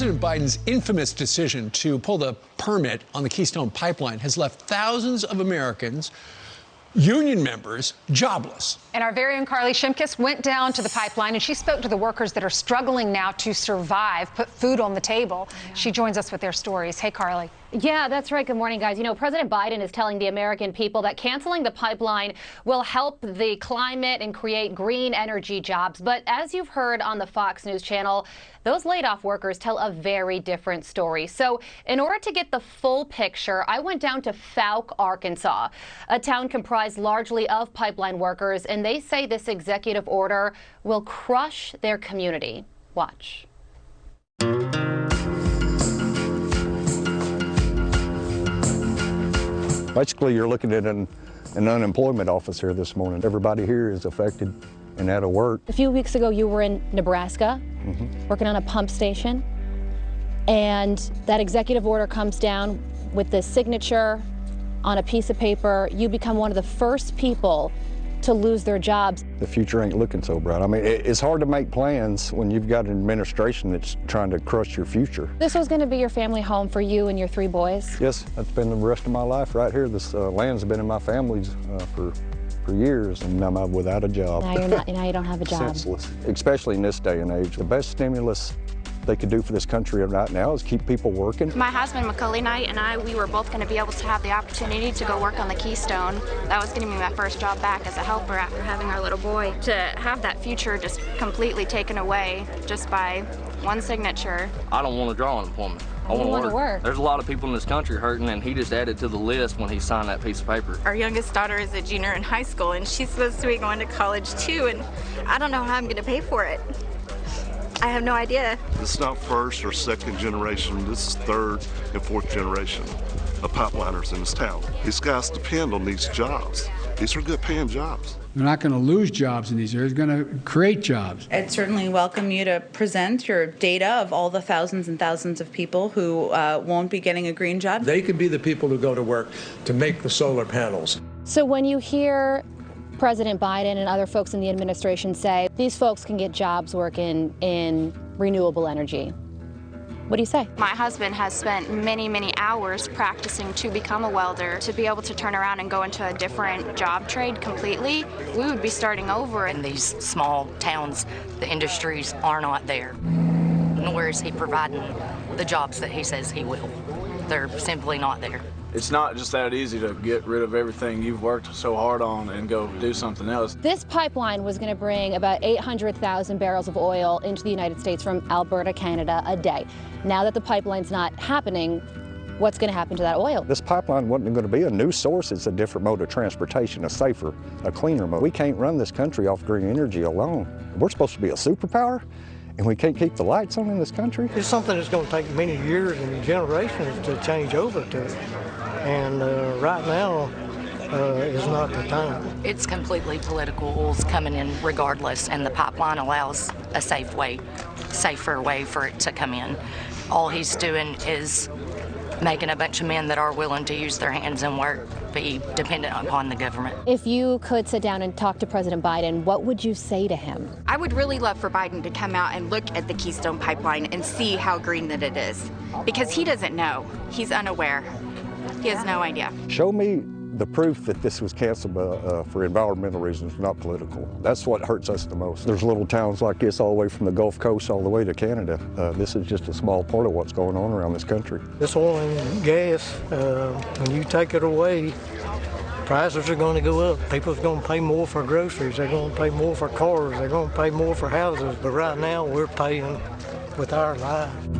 President Biden's infamous decision to pull the permit on the Keystone pipeline has left thousands of Americans, union members, jobless. And our very own Carley Shimkus went down to the pipeline and she spoke to the workers that are struggling now to survive, put food on the table. Yeah. She joins us with their stories. Hey, Carley. Yeah, that's right. Good morning, guys. You know, President Biden is telling the American people that canceling the pipeline will help the climate and create green energy jobs. But as you've heard on the Fox News channel, those laid-off workers tell a very different story. So in order to get the full picture, I went down to Fouke, Arkansas, a town comprised largely of pipeline workers, and they say this executive order will crush their community. Watch. Basically, you're looking at an unemployment officer this morning. Everybody here is affected and out of work. A few weeks ago, you were in Nebraska, working on a pump station, and that executive order comes down with the signature on a piece of paper. You become one of the first people to lose their jobs. The future ain't looking so bright. I mean, it's hard to make plans when you've got an administration that's trying to crush your future. This was going to be your family home for you and your 3 boys? Yes, that's been the rest of my life right here. This land's been in my family's for years, and now I'm without a job. Now you don't have a job. Senseless, especially in this day and age. The best stimulus they could do for this country right now is keep people working. My husband, Macaulay Knight, and I, we were both going to be able to have the opportunity to go work on the Keystone. That was going to be my first job back as a helper after having our little boy. To have that future just completely taken away just by one signature. I don't want to draw unemployment. I want to work. There's a lot of people in this country hurting, and he just added to the list when he signed that piece of paper. Our youngest daughter is a junior in high school, and she's supposed to be going to college too, and I don't know how I'm going to pay for it. I have no idea. This is not first or second generation. This is third and fourth generation of pipeliners in this town. These guys depend on these jobs. These are good paying jobs. They're not going to lose jobs in these areas. They're going to create jobs. I'd certainly welcome you to present your data of all the thousands and thousands of people who won't be getting a green job. They could be the people who go to work to make the solar panels. So when you hear President Biden and other folks in the administration say these folks can get jobs working in renewable energy, what do you say? My husband has spent many, many hours practicing to become a welder. To be able to turn around and go into a different job trade completely, we would be starting over. In these small towns, the industries are not there, nor is he providing the jobs that he says he will. They're simply not there. It's not just that easy to get rid of everything you've worked so hard on and go do something else. This pipeline was going to bring about 800,000 barrels of oil into the United States from Alberta, Canada, a day. Now that the pipeline's not happening, what's going to happen to that oil? This pipeline wasn't going to be a new source. It's a different mode of transportation, a safer, a cleaner mode. We can't run this country off green energy alone. We're supposed to be a superpower, and we can't keep the lights on in this country. It's something that's going to take many years and generations to change over to it. And right now is not the time. It's completely political. Oil's coming in regardless, and the pipeline allows a safer way for it to come in. All he's doing is making a bunch of men that are willing to use their hands and work be dependent upon the government. If you could sit down and talk to President Biden, what would you say to him? I would really love for Biden to come out and look at the Keystone pipeline and see how green that it is, because he doesn't know. He's unaware. He has no idea. Show me the proof that this was canceled for environmental reasons, not political. That's what hurts us the most. There's little towns like this all the way from the Gulf Coast all the way to Canada. This is just a small part of what's going on around this country. This oil and gas, when you take it away, prices are going to go up. People's going to pay more for groceries. They're going to pay more for cars. They're going to pay more for houses. But right now, we're paying with our lives.